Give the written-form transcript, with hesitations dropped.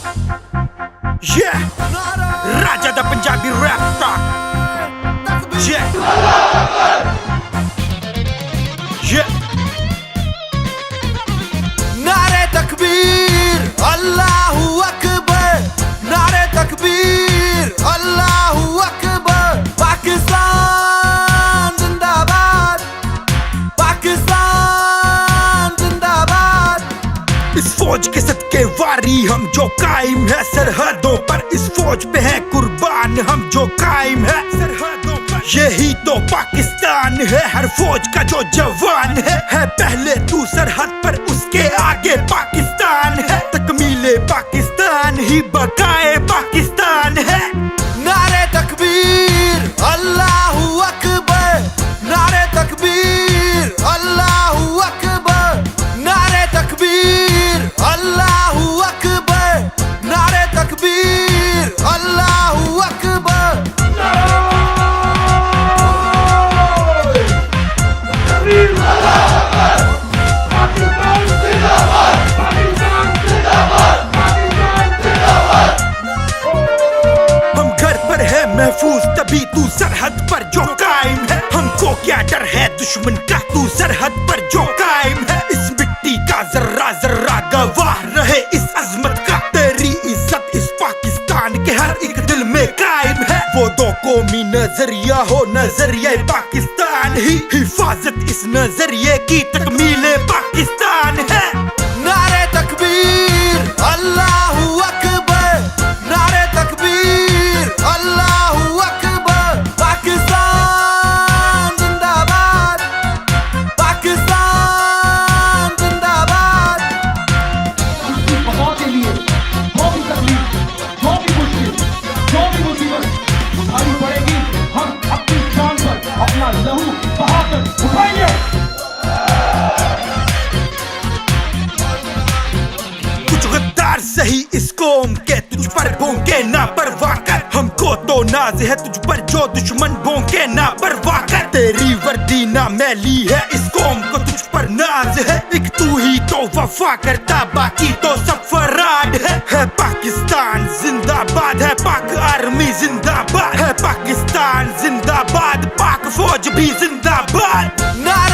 Yeah, Raja दा Punjabi rap star. Yeah, yeah। नारे तकबीर अल्लाहू अकबर, नारे तकबीर अल्लाहू अकबर। पाकिस्तान जिंदाबाद, पाकिस्तान जिंदाबाद। इस फौज के सदके वारी हम जो कायम है सरहदों पर, इस फौज पे है कुर्बान हम जो कायम है सरहदों पर। यही तो पाकिस्तान है हर फौज का जो जवान है पहले तू सरहद पर उसके आगे पाकिस्तान है। तकमीले पाकिस्तान ही बकाए पाकिस्तान है। नारे तकबीर अल्लाहू अकबर, नारे तकबीर अल्लाहू अकबर, नारे तकबीर अल्लाहू अकबर, नारे तकबीर अल्लाहू अकबर। हम घर पर है महफूज तभी तू सरहद पर जो कायम है। हमको क्या डर है दुश्मन का, तू सरहद पर जो कायम है। इस मिट्टी का जर्रा जर्रा गवाह रहे इस अजमत का। तेरी इज्जत इस पाकिस्तान के हर एक दिल में कायम है। वो दो कौमी नजरिया हो नजरिया पाकिस्तान ही, हिफाजत इस नजरिए की तकमीले पाकिस्तान है। नारे तकबीर अल्लाहू अकबर, नारे तकबीर अल्लाहू अकबर। पाकिस्तान जिंदाबाद, पाकिस्तान जिंदाबाद। उसकी बचा के लिए जो भी तकलीफ, जो भी मुश्किल, जो भी मुसीबत उठानी पड़ेगी, हम अपनी जान पर अपना लहू बहाकर उठाएंगे। कुछ गद्दार सही इस कौम के तुझ पर भोंके ना परवाह कर। हमको तो नाज है तुझ पर जो दुश्मन भोंके ना परवाह कर। तेरी वर्दी ना मैली है इस कौम को तुझ पर नाज है। एक तू ही तो वफा करता बाकी तो सब फराड है। पाकिस्तान जिंदाबाद है, पाक आर्मी जिंदाबाद है। पाकिस्तान जिंदाबाद, पाक फौज भी जिंदाबाद। नारा